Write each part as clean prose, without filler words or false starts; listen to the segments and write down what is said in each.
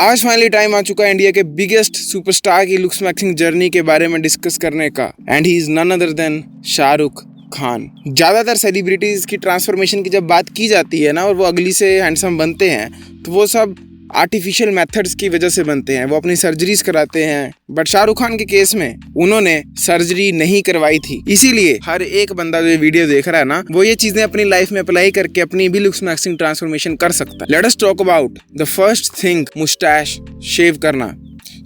आज finally time आ चुका है इंडिया के बिगेस्ट सुपरस्टार की लुक्स मैक्सिंग जर्नी के बारे में डिस्कस करने का, and he is none other than Shahrukh Khan. ज्यादातर सेलिब्रिटीज की ट्रांसफॉर्मेशन की जब बात की जाती है ना, और वो अगली से हैंडसम बनते हैं, तो वो सब आर्टिफिशियल मेथड्स की वजह से बनते हैं। वो अपनी सर्जरीज कराते हैं, बट शाहरुख खान के केस में उन्होंने सर्जरी नहीं करवाई थी। इसीलिए हर एक बंदा जो ये वीडियो देख रहा है ना, वो ये चीजें अपनी लाइफ में अप्लाई करके अपनी भी लुक्स मैक्सिंग ट्रांसफॉर्मेशन कर सकता है। Let us talk about the first thing, moustache shave करना।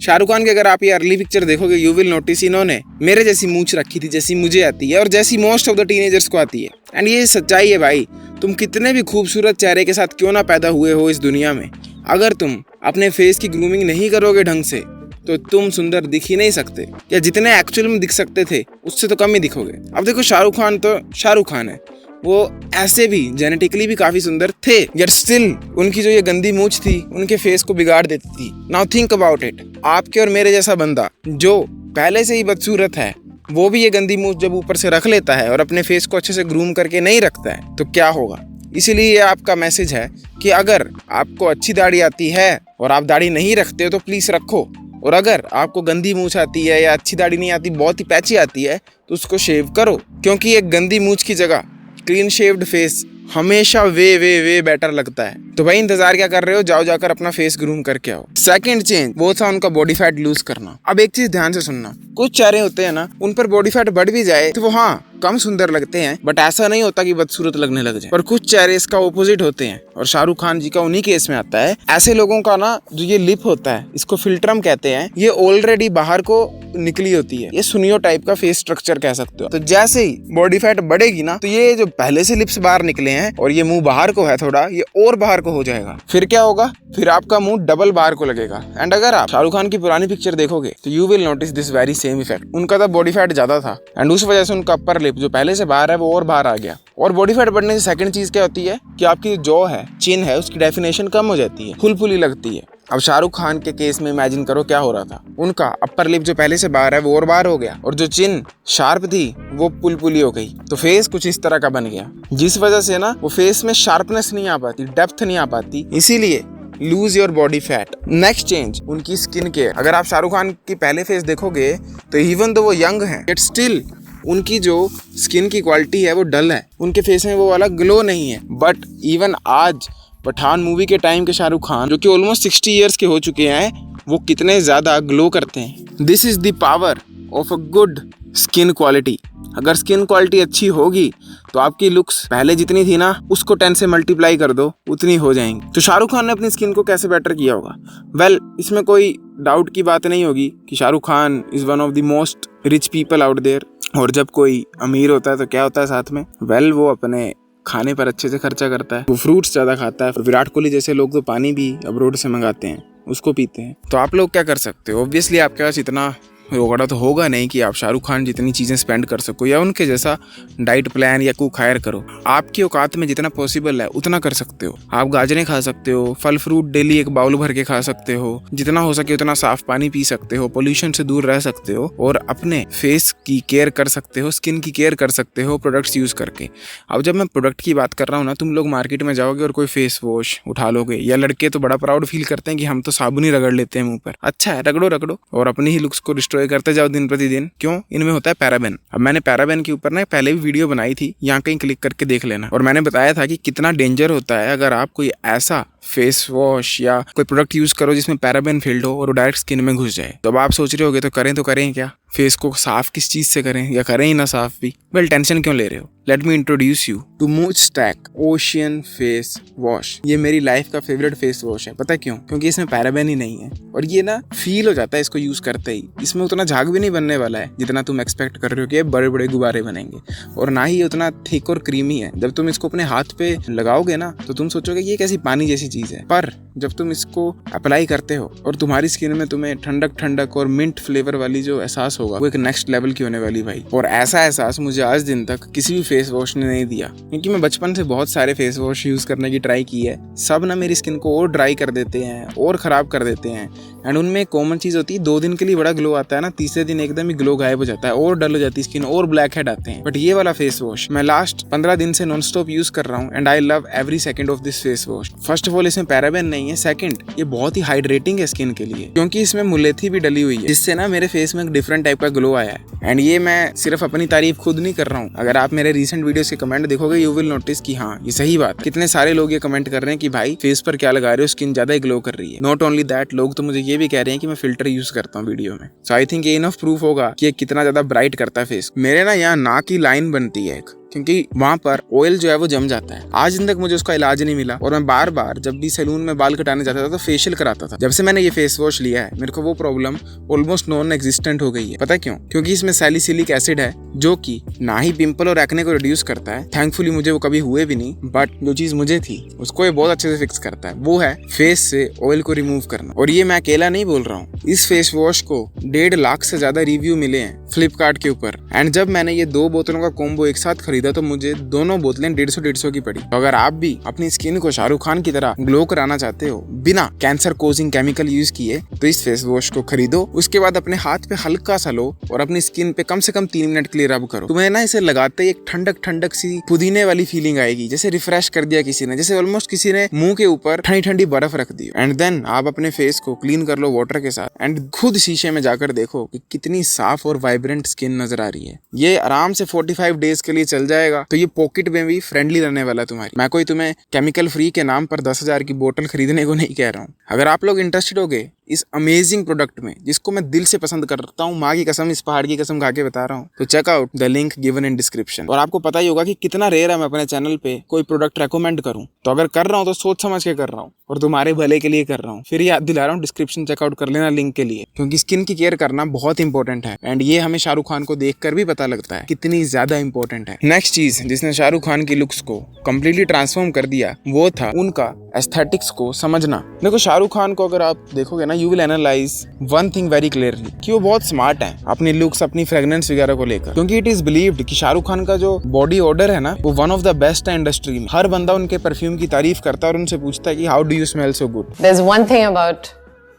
शाहरुख खान की अगर आप ये अर्ली पिक्चर देखोगे, यू विल नोटिस इन्होंने मेरे जैसी मूंछ रखी थी, जैसी मुझे आती है और जैसी मोस्ट ऑफ द टीनेजर्स को आती है। एंड ये सच्चाई है भाई, तुम कितने भी खूबसूरत चेहरे के साथ क्यों ना पैदा हुए हो इस दुनिया में, अगर तुम अपने फेस की ग्रूमिंग नहीं करोगे ढंग से, तो तुम सुंदर दिख ही नहीं सकते, या जितने एक्चुअल में दिख सकते थे उससे तो कम ही दिखोगे। अब देखो, शाहरुख खान तो शाहरुख खान है, वो ऐसे भी जेनेटिकली भी काफी सुंदर थे, यट स्टिल उनकी जो ये गंदी मूंछ थी उनके फेस को बिगाड़ देती थी। नाउ थिंक अबाउट इट, आपके और मेरे जैसा बंदा जो पहले से ही बदसूरत है, वो भी ये गंदी मूंछ जब ऊपर से रख लेता है और अपने फेस को अच्छे से ग्रूम करके नहीं रखता है, तो क्या होगा। इसीलिए ये आपका मैसेज है कि अगर आपको अच्छी दाढ़ी आती है और आप दाढ़ी नहीं रखते हो तो प्लीज रखो, और अगर आपको गंदी मूंछ आती है या अच्छी दाढ़ी नहीं आती, बहुत ही पैची आती है, तो उसको शेव करो, क्योंकि एक गंदी मूंछ की जगह क्लीन शेव्ड फेस हमेशा वे बेटर लगता है। तो भाई इंतजार क्या कर रहे हो, जाओ जाकर अपना फेस ग्रूम करके आओ। सेकंड चेंज वो था उनका बॉडी फैट लूज करना। अब एक चीज ध्यान से सुनना, कुछ चेहरे होते हैं ना, उन पर बॉडी फैट बढ़ भी जाए तो वो कम सुंदर लगते हैं, बट ऐसा नहीं होता कि बदसूरत लगने लग जाए। पर कुछ चेहरे इसका ऑपोजिट होते हैं, और शाहरुख खान जी का उन्हीं केस में आता है। ऐसे लोगों का ना, जो ये लिप होता है, इसको फिल्ट्रम कहते हैं, ये ऑलरेडी बाहर को निकली होती है। ये सुनियो टाइप का फेस स्ट्रक्चर कह सकते हो। तो जैसे ही बॉडी फैट बढ़ेगी ना, तो ये जो पहले से लिप्स बाहर निकले हैं और ये मुंह बाहर को है थोड़ा, ये और बाहर को हो जाएगा। फिर क्या होगा, फिर आपका मुंह डबल बाहर को लगेगा। एंड अगर आप शाहरुख खान की पुरानी पिक्चर देखोगे तो you will notice this very same effect. उनका तो बॉडी फैट ज्यादा था, एंड उस वजह से उनका अपर लिप जो पहले से बाहर है वो और बाहर आ गया। और बॉडी फैट बढ़ने से सेकंड चीज क्या होती है कि आपकी जॉ है, चिन है, उसकी डेफिनेशन कम हो जाती है, फुलफुली लगती है। अब शाहरुख खान के केस में इमेजिन करो क्या हो रहा था, उनका अपर लिप जो पहले से बाहर है वो और बाहर हो गया, और जो चिन शार्प थी वो पुलपुली हो गई। तो फेस कुछ इस तरह का बन गया, जिस वजह से ना वो फेस में शार्पनेस नहीं आ पाती, डेप्थ नहीं आ पाती। इसीलिए lose your body fat. Next change उनकी स्किन केयर। अगर आप शाहरुख खान की पहले फेस देखोगे तो इवन तो वो यंग है, बट स्टिल उनकी जो स्किन की क्वालिटी है वो डल है, उनके फेस में वो वाला ग्लो नहीं है। बट इवन आज पठान मूवी के टाइम के शाहरुख खान, जो कि ऑलमोस्ट 60 ईयर्स के हो चुके हैं, वो कितने ज्यादा ग्लो करते हैं। This is the power of a good skin quality. अगर स्किन क्वालिटी अच्छी होगी तो आपकी लुक्स पहले जितनी थी ना, उसको 10 से मल्टीप्लाई कर दो, उतनी हो जाएंगी। तो शाहरुख खान ने अपनी स्किन को कैसे बेटर किया होगा? वेल, इसमें कोई डाउट की बात नहीं होगी कि Shahrukh Khan is one of the most rich people out there. और जब कोई अमीर होता है तो क्या होता है साथ में? वेल, वो अपने खाने पर अच्छे से खर्चा करता है, वो फ्रूट्स ज्यादा खाता है। विराट कोहली जैसे लोग तो पानी भी अब्रोड से मंगाते हैं, उसको पीते हैं। तो आप लोग क्या कर सकते हो? ऑब्वियसली आपके पास इतना रोकड़ा तो होगा नहीं कि आप शाहरुख खान जितनी चीज़ें स्पेंड कर सको, या उनके जैसा डाइट प्लान या कुक हायर करो। आपकी औकात में जितना पॉसिबल है उतना कर सकते हो। आप गाजरें खा सकते हो, फल फ्रूट डेली एक बाउल भर के खा सकते हो, जितना हो सके उतना साफ पानी पी सकते हो, पोल्यूशन से दूर रह सकते हो, और अपने फेस की केयर कर सकते हो, स्किन की केयर कर सकते हो प्रोडक्ट्स यूज़ करके। अब जब मैं प्रोडक्ट की बात कर रहा हूँ ना, तुम लोग मार्केट में जाओगे और कोई फेस वॉश उठा लोगे, या लड़के तो बड़ा प्राउड फील करते हैं कि हम तो साबुन ही रगड़ लेते हैं मुंह पर। अच्छा है, रगड़ो और अपनी ही लुक्स को डिस्ट्रॉय करते जाओ दिन प्रतिदिन। क्यों? इनमें होता है पैराबेन। अब मैंने पैराबेन के ऊपर ना पहले भी वीडियो बनाई थी, यहाँ कहीं क्लिक करके देख लेना। और मैंने बताया था कि कितना डेंजर होता है अगर आप कोई ऐसा फेस वॉश या कोई प्रोडक्ट यूज करो जिसमें पैराबेन फील्ड हो और डायरेक्ट स्किन में घुस जाए। तो अब आप सोच रहे होगे तो करें क्या? फेस को साफ किस चीज से करें, या करें ही ना साफ भी? वेल, टेंशन क्यों ले रहे हो? Let me introduce you to moustache ocean face wash. ये मेरी लाइफ का फेवरेट फेस वॉश है। पता क्यों? क्योंकि इसमें पैराबेन ही नहीं है, और ये ना फील हो जाता है इसको यूज करते ही। इसमें उतना झाग भी नहीं बनने वाला है जितना तुम एक्सपेक्ट कर रहे हो कि बड़े बड़े गुब्बारे बनेंगे, और ना ही उतना थिक और क्रीमी है। जब तुम इसको अपने हाथ पे लगाओगे ना, तो तुम सोचोगे ये कैसी पानी जैसी चीज है। पर जब तुम इसको अप्लाई करते हो और तुम्हारी स्किन में तुम्हें ठंडक और मिंट फ्लेवर वाली जो एहसास होगा वो एक नेक्स्ट लेवल की होने वाली भाई। और ऐसा एहसास मुझे आज दिन तक किसी भी फेस वॉश ने नहीं दिया, क्योंकि मैं बचपन से बहुत सारे फेस वॉश यूज करने की ट्राई की है। सब ना मेरी स्किन को और ड्राई कर देते हैं और खराब कर देते हैं। एंड उनमें एक कॉमन चीज होती है, 2 दिन के लिए बड़ा ग्लो आता है ना, तीसरे दिन एकदम ही ग्लो गायब हो जाता है और डल हो जाती है स्किन और ब्लैक हेड आते हैं। बट ये वाला फेस वॉश मैं लास्ट 15 दिन से नॉन स्टॉप यूज कर रहा हूँ and I love every second of this face wash. First of all इसमें पैराबेन नहीं है, सेकंड ये बहुत ही हाइड्रेटिंग है स्किन के लिए, क्योंकि इसमें मुलेठी भी डली हुई है, जिससे ना मेरे फेस में एक डिफरेंट टाइप का ग्लो आया है। एंड ये मैं सिर्फ अपनी तारीफ खुद नहीं कर रहा हूँ, अगर आप मेरे रीसेंट वीडियोस के कमेंट देखोगे यू विल नोटिस कि हाँ ये सही बात है। कितने सारे लोग ये कमेंट कर रहे हैं कि भाई फेस पर क्या लगा रहे हो, स्किन ज्यादा ग्लो कर रही है। नॉट ओनली दैट, लोग तो मुझे ये भी कह रहे हैं कि मैं फिल्टर यूज करता हूँ वीडियो में। सो आई थिंक ये इनफ प्रूफ होगा कि ये कितना ज्यादा ब्राइट करता है फेस। मेरे ना यहाँ नाक की लाइन बनती है एक, क्योंकि वहां पर ऑयल जो है वो जम जाता है। आज दिन तक मुझे उसका इलाज नहीं मिला और मैं बार बार जब भी सैलून में बाल कटाने जाता था तो फेशियल कराता था। जब से मैंने ये फेस वॉश लिया है मेरे को वो प्रॉब्लम ऑलमोस्ट नॉन एग्जिस्टेंट हो गई है। पता क्यों? क्योंकि इसमें सैलिसिलिक एसिड है जो कि ना ही पिंपल और एक्ने को रिड्यूस करता है, थैंकफुली मुझे वो कभी हुए भी नहीं, बट जो चीज मुझे थी उसको ये बहुत अच्छे से फिक्स करता है, वो है फेस से ऑयल को रिमूव करना। और ये मैं अकेला नहीं बोल रहा हूँ, इस फेस वॉश को 1.5 लाख से ज्यादा रिव्यू मिले हैं फ्लिपकार्ट के ऊपर। एंड जब मैंने ये 2 बोतलों का कॉम्बो एक साथ खरीदा तो मुझे दोनों बोतलें 150 की पड़ी। तो अगर आप भी अपनी स्किन को शाहरुख खान की तरह ग्लो कराना चाहते हो बिना कैंसर कोजिंग केमिकल यूज किए तो इस फेस वॉश को खरीदो। उसके बाद अपने हाथ पे हल्का सा लो और अपनी स्किन पे कम से कम 3 मिनट के लिए रब करो। तुम्हें ना इसे लगाते ही एक ठंडक ठंडक सी पुदीने वाली फीलिंग आएगी, जैसे रिफ्रेश कर दिया किसी ने, जैसे ऑलमोस्ट किसी ने मुंह के ऊपर ठंडी ठंडी बर्फ रख दी। एंड देन आप अपने फेस को क्लीन कर लो वाटर के साथ एंड खुद शीशे में जाकर देखो कि कितनी साफ और वाइब्रेंट स्किन नजर आ रही है। ये आराम से 45 डेज के लिए चल जाएगा, तो ये पॉकेट में भी फ्रेंडली रहने वाला है तुम्हारी। मैं कोई तुम्हें केमिकल फ्री के नाम पर 10,000 की बोतल खरीदने को नहीं कह रहा हूँ। अगर आप लोग इंटरेस्टेड होगे इस अमेजिंग प्रोडक्ट में, जिसको मैं दिल से पसंद करता हूँ, माँ की कसम, इस पहाड़ की कसम खा के बता रहा हूँ, तो check out the link given in description. और आपको पता ही होगा कि कितना रेयर है मैं अपने चैनल पे कोई प्रोडक्ट रेकमेंड करूँ, तो अगर कर रहा हूँ तो सोच समझ के कर रहा हूँ और तुम्हारे भले के लिए कर रहा हूँ। फिर याद दिला रहा हूँ, डिस्क्रिप्शन चेकआउट कर लेना लिंक के लिए, क्योंकि स्किन की केयर करना बहुत इंपॉर्टेंट है एंड ये हमें शाहरुख खान को देखकर भी पता लगता है कितनी ज्यादा इंपॉर्टेंट है। नेक्स्ट चीज जिसने शाहरुख खान की लुक्स को कंप्लीटली ट्रांसफॉर्म कर दिया वो था उनका एस्थेटिक्स को समझना। देखो शाहरुख खान को अगर आप देखोगे ना, you will analyse one thing very clearly कि वो बहुत स्मार्ट है अपनी लुक्स, अपनी फ्रेग्रेंस वगैरह को लेकर, क्योंकि इट इज बिलीव्ड कि शाहरुख खान का जो बॉडी ऑर्डर है ना वो वन ऑफ द बेस्ट है इंडस्ट्री में। हर बंदा उनके परफ्यूम की तारीफ करता है और उनसे पूछता है कि how do you smell so good. There's one thing about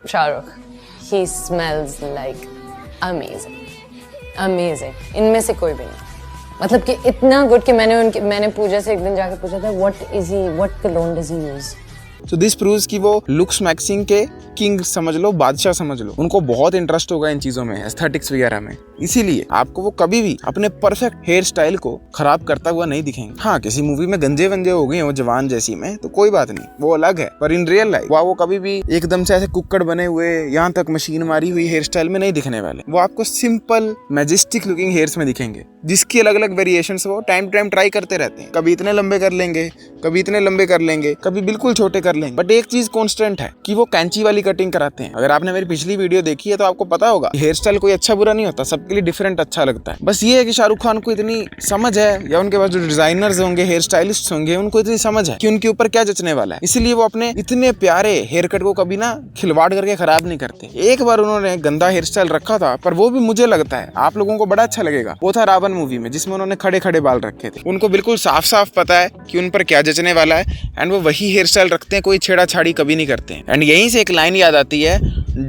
Shahrukh, he smells like amazing, amazing. इनमें से कोई भी नहीं, मतलब कि इतना गुड कि मैंने पूजा से एक दिन जाकर पूछा था what cologne does he use? So this proves कि वो लुक्स मैक्सिंग के किंग समझ लो, बादशाह समझ लो। उनको बहुत इंटरेस्ट होगा इन चीजों में, एस्थेटिक्स वगैरह में, इसीलिए आपको वो कभी भी अपने परफेक्ट हेयर स्टाइल को खराब करता हुआ नहीं दिखेंगे। हाँ, किसी मूवी में गंजे वंजे हो गए वो जवान जैसी में तो कोई बात नहीं, वो अलग है, पर इन रियल लाइफ वो कभी भी एकदम से ऐसे कुक्कड़ बने हुए यहाँ तक मशीन मारी हुई हेयर स्टाइल में नहीं दिखने वाले। वो आपको सिंपल मैजेस्टिक लुकिंग हेयर्स में दिखेंगे, जिसकी अलग अलग वेरिएशंस वो टाइम टू टाइम ट्राई करते रहते हैं। कभी इतने लंबे कर लेंगे, कभी इतने लंबे कर लेंगे, कभी बिल्कुल छोटे कर लेंगे, बट एक चीज कांस्टेंट है कि वो कैंची वाली कटिंग कराते हैं। अगर आपने मेरी पिछली वीडियो देखी है तो आपको पता होगा हेयर स्टाइल कोई अच्छा बुरा नहीं होता, सबके लिए डिफरेंट अच्छा लगता है। बस ये है कि शाहरुख खान को इतनी समझ है, या उनके पास जो डिजाइनर्स होंगे, हेयर स्टाइलिस्ट होंगे, उनको इतनी समझ है कि उनके ऊपर क्या जचने वाला है, इसलिए वो अपने इतने प्यारे हेयर कट को कभी ना खिलवाड़ करके खराब नहीं करते। एक बार उन्होंने गंदा हेयर स्टाइल रखा था, पर वो भी मुझे लगता है आप लोगों को बड़ा अच्छा लगेगा। वो था रावण मूवी में, जिसमें उन्होंने खड़े खड़े बाल रखे थे। उनको बिल्कुल साफ साफ पता है कि उन पर क्या जचने वाला है एंड वो वही हेयर स्टाइल रखते हैं, कोई छेड़ाछाड़ी कभी नहीं करते हैं। एंड यहीं से एक लाइन याद आती है,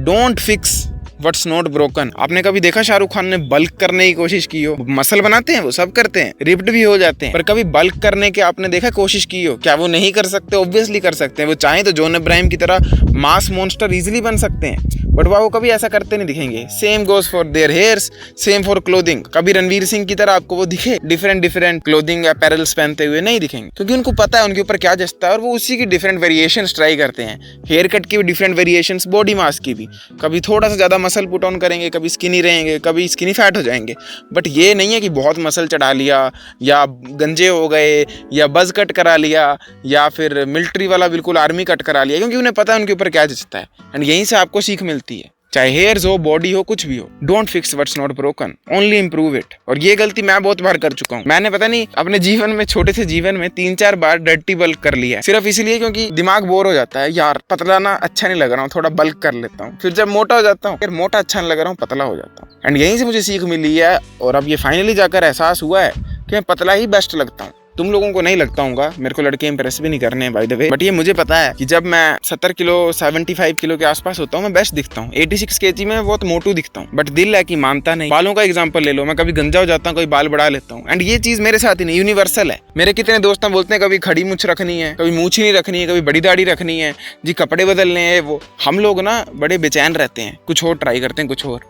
don't fix what's not broken. आपने कभी देखा शाहरुख खान ने बल्क करने की कोशिश की हो? मसल बनाते हैं, वो सब करते हैं, रिप्ड भी हो जाते हैं, पर कभी बल्क करने के आपने देखा कोशिश की हो? क्या वो नहीं कर सकते? ऑब्वियसली कर सकते हैं। वो चाहें तो जॉन अब्राहम की तरह मास मॉन्स्टर इजीली बन सकते हैं, बट वो कभी ऐसा करते नहीं दिखेंगे। Same goes for their hairs, same for clothing. कभी रणवीर सिंह की तरह आपको वो दिखे डिफरेंट क्लोथिंग अपैरल्स पहनते हुए नहीं दिखेंगे, क्योंकि उनको पता है उनके ऊपर क्या जचता है और वो उसी की डिफरेंट वेरिएशंस ट्राई करते हैं। हेयर कट की भी डिफरेंट वेरिएशंस, बॉडी मास की भी, कभी थोड़ा सा ज्यादा मसल पुट ऑन करेंगे, कभी स्किनी रहेंगे, कभी स्किनी फैट हो जाएंगे। बट ये नहीं है कि बहुत मसल चढ़ा लिया या गंजे हो गए या बज कट करा लिया या फिर मिलिट्री वाला बिल्कुल आर्मी कट करा लिया, क्योंकि उन्हें पता है उनके ऊपर क्या जचता है। एंड यहीं से आपको सीख मिलती है चाहे हेयर्स हो, बॉडी हो, कुछ भी हो। Don't fix what's not broken, only improve it. और ये गलती मैं बहुत बार कर चुका हूँ। मैंने पता नहीं अपने जीवन में, छोटे से जीवन में 3-4 बार डर्टी बल्क कर लिया है, सिर्फ इसलिए क्योंकि दिमाग बोर हो जाता है, यार पतला ना अच्छा नहीं लग रहा हूँ, थोड़ा बल्क कर लेता हूँ। फिर जब मोटा हो जाता हूँ, फिर मोटा अच्छा नहीं लग रहा हूँ, पतला हो जाता हूँ। एंड यहीं से मुझे सीख मिली है और अब ये फाइनली जाकर एहसास हुआ है कि मैं पतला ही बेस्ट लगता हूँ। तुम लोगों को नहीं लगता होगा, मेरे को लड़के इंप्रेस भी नहीं करने हैं बाय द वे, बट ये मुझे पता है कि जब मैं 70 किलो 75 किलो के आसपास होता हूँ मैं बेस्ट दिखता हूँ। 86 kg में बहुत मोटू दिखता हूँ, बट दिल है कि मानता नहीं। बालों का एग्जांपल ले लो, मैं कभी गंजा हो जाता हूँ, कभी बाल बढ़ा लेता हूँ। एंड ये चीज मेरे साथ ही नहीं, यूनिवर्सल है। मेरे कितने दोस्त बोलते हैं कभी खड़ी मूछ रखनी है, कभी मूछ नहीं रखनी है, कभी बड़ी दाढ़ी रखनी है जी, कपड़े बदलने हैं। वो हम लोग ना बड़े बेचैन रहते हैं, कुछ और ट्राई करते हैं, कुछ और।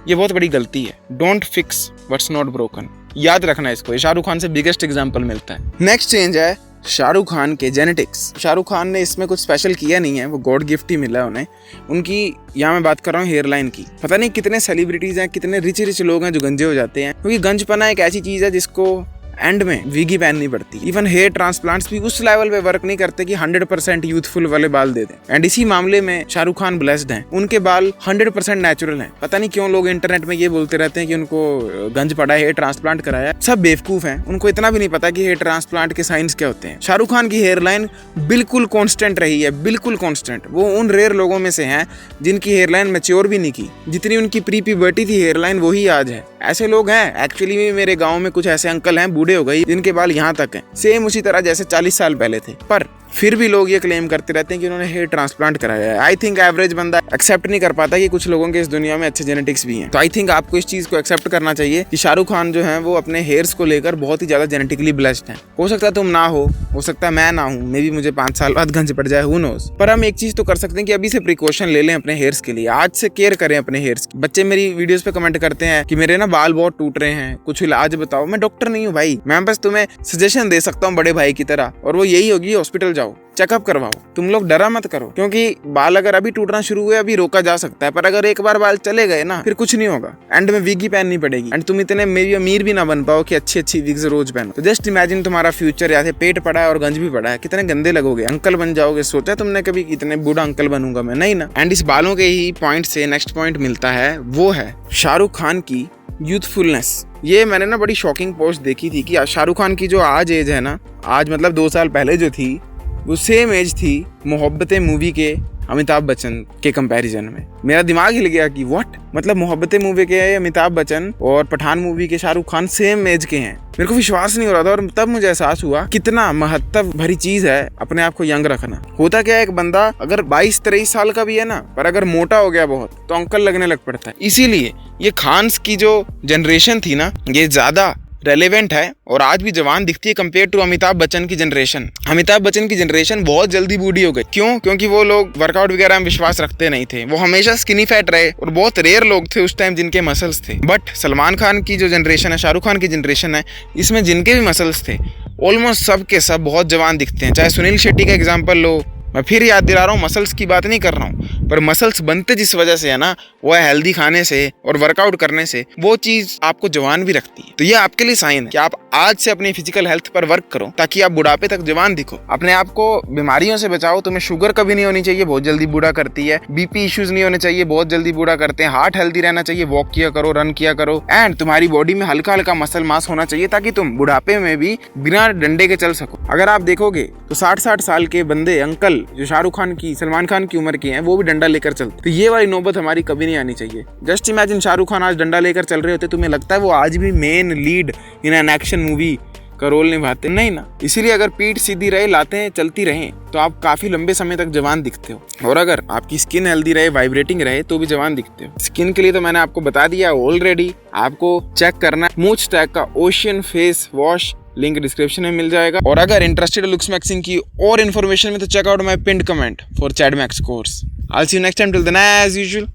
ये बहुत बड़ी गलती है। Don't fix what's not broken, याद रखना इसको। ये शाहरुख खान से बिगेस्ट एग्जांपल मिलता है। नेक्स्ट चेंज है शाहरुख खान के जेनेटिक्स। शाहरुख खान ने इसमें कुछ स्पेशल किया नहीं है, वो गॉड गिफ्ट ही मिला है उन्हें। उनकी, यहाँ मैं बात कर रहा हूँ हेयर लाइन की। पता नहीं कितने सेलिब्रिटीज हैं, कितने रिच लोग हैं जो गंजे हो जाते हैं, क्योंकि गंजपना एक ऐसी चीज है जिसको एंड में विगी पहननी पड़ती है। इवन हेयर ट्रांसप्लांट्स भी उस लेवल पे वर्क नहीं करते कि 100% यूथफुल वाले बाल दे दें। एंड इसी मामले में शाहरुख खान ब्लेस्ड हैं, उनके बाल 100% नेचुरल हैं। पता नहीं क्यों लोग इंटरनेट में ये बोलते रहते हैं कि उनको गंज पड़ा है, हेयर ट्रांसप्लांट कराया। सब बेवकूफ हैं, उनको इतना भी नहीं पता कि हेयर ट्रांसप्लांट के साइंस क्या होते हैं। शाहरुख खान की हेयर लाइन बिल्कुल कॉन्स्टेंट रही है, बिल्कुल कॉन्स्टेंट। वो उन रेयर लोगों में से हैं जिनकी हेयर लाइन मैच्योर भी नहीं की। जितनी उनकी प्री प्यूबर्टी थी हेयर लाइन, वही आज है। ऐसे लोग हैं एक्चुअली में, मेरे गाँव में कुछ ऐसे अंकल हैं, बूढ़े हो गए, जिनके बाल यहाँ तक हैं, सेम उसी तरह जैसे 40 साल पहले थे। पर फिर भी लोग ये क्लेम करते रहते हैं कि उन्होंने हेयर ट्रांसप्लांट कराया है। आई थिंक एवरेज बंदा एक्सेप्ट नहीं कर पाता कि कुछ लोगों के इस दुनिया में अच्छे जेनेटिक्स भी हैं। तो आई थिंक आपको इस चीज को एक्सेप्ट करना चाहिए कि शाहरुख खान जो है वो अपने हेयर्स को लेकर बहुत ही ज्यादा जेनेटिकली ब्लेस्ड हैं। हो सकता है तुम ना हो सकता है मैं ना हूँ, मे बी मुझे 5 साल बाद गंज पड़ जाए, हू नोस। पर हम एक चीज तो कर सकते हैं कि अभी से प्रिकॉशन ले लें अपने हेयर्स के लिए, आज से केयर करें अपने हेयर्स की। बच्चे मेरी वीडियोस पे कमेंट करते हैं कि मेरे ना बाल बहुत टूट रहे हैं, कुछ इलाज बताओ। मैं डॉक्टर नहीं हूँ भाई, मैं बस तुम्हें सजेशन दे सकता हूँ बड़े भाई की तरह, और वो यही होगी हॉस्पिटल जाओ, चेकअप करवाओ। तुम लोग डरा मत करो, क्योंकि बाल अगर अभी टूटना शुरू हुए अभी रोका जा सकता है, पर अगर एक बार बाल चले गए ना फिर कुछ नहीं होगा। एंड में विग ही पहननी पड़ेगी, एंड तुम इतने मे बी अमीर भी ना बन पाओ कि अच्छी विग्स रोज पहनो। तो जस्ट इमेजिन तुम्हारा फ्यूचर या पेट पड़ा है और गंज भी पड़ा है, कितने गंदे लगोगे, अंकल बन जाओगे। सोचा तुमने कभी कितने बूढ़ा अंकल बनूंगा मैं? नहीं ना। एंड इस बालों के ही पॉइंट से नेक्स्ट पॉइंट मिलता है, वो है शाहरुख खान की यूथफुलनेस। ये मैंने ना बड़ी शॉकिंग पोस्ट देखी थी कि शाहरुख खान की जो आज एज है ना, आज मतलब 2 साल पहले जो थी, वो सेम एज थी मोहब्बतें मूवी के अमिताभ बच्चन के कंपैरिजन में। मेरा दिमाग हिल गया कि व्हाट, मतलब मोहब्बतें मूवी के अमिताभ बच्चन और पठान मूवी के शाहरुख खान सेम एज के हैं। मेरे को विश्वास नहीं हो रहा था, और तब मुझे एहसास हुआ कितना महत्व भरी चीज है अपने आप को यंग रखना। होता क्या है, एक बंदा अगर 22-23 साल का भी है ना, पर अगर मोटा हो गया बहुत तो अंकल लगने लग पड़ता है। इसीलिए ये खान्स की जो जनरेशन थी ना, ये ज्यादा रेलेवेंट है और आज भी जवान दिखती है कंपेयर टू अमिताभ बच्चन की जनरेशन। अमिताभ बच्चन की जनरेशन बहुत जल्दी बूढ़ी हो गई। क्यों? क्योंकि वो लोग वर्कआउट वगैरह में विश्वास रखते नहीं थे, वो हमेशा स्किनी फैट रहे, और बहुत रेयर लोग थे उस टाइम जिनके मसल्स थे। बट सलमान खान की जो जनरेशन है, शाहरुख खान की जनरेशन है, इसमें जिनके भी मसल्स थे ऑलमोस्ट सब के सब बहुत जवान दिखते हैं। चाहे सुनील शेट्टी का एग्जाम्पल लो, मैं फिर याद दिला रहा हूँ, मसल्स की बात नहीं कर रहा हूँ, पर मसल्स बनते जिस वजह से है ना, वो है हेल्दी खाने से और वर्कआउट करने से। वो चीज आपको जवान भी रखती है। तो ये आपके लिए साइन है कि आप आज से अपनी फिजिकल हेल्थ पर वर्क करो, ताकि आप बुढ़ापे तक जवान दिखो। अपने आप को बीमारियों से बचाओ। तुम्हें शुगर कभी नहीं होनी चाहिए, बहुत जल्दी बूढ़ा करती है। बीपी इश्यूज नहीं होने चाहिए, बहुत जल्दी बूढ़ा करते हैं। हार्ट हेल्दी रहना चाहिए, वॉक किया करो, रन किया करो। एंड तुम्हारी बॉडी में हल्का हल्का मसल मास होना चाहिए, ताकि तुम बुढ़ापे में भी बिना डंडे के चल सको। अगर आप देखोगे तो 60-60 साल के बंदे, अंकल जो शाहरुख खान की, सलमान खान की उम्र के हैं, वो भी डंडा लेकर चलते। तो ये वाली नौबत हमारी कभी नहीं आनी चाहिए। जस्ट इमेजिन शाहरुख खान आज डंडा लेकर चल रहे होते, तुम्हें लगता है वो आज भी main lead in an action movie का रोल निभाते? नहीं ना। इसीलिए अगर पीठ सीधी रहे, लाते हैं चलती रहें, तो आप काफी लंबे समय तक जवान दिखते हो। और अगर आपकी स्किन हेल्दी रहे, वाइब्रेटिंग रहे, तो भी जवान दिखते हो। स्किन के लिए तो मैंने आपको बता दिया ऑलरेडी। आपको चेक करना है मूंछ टैग का ocean face wash, link description में मिल जाएगा। और अगर इंटरेस्टेड लुक्स मैक्सिंग की और इन्फॉर्मेशन में, तो check out my pinned comment for Chad max course. I will see you next time. Till then as usual,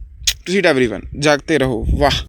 to seat everyone, जागते रहो। वाह।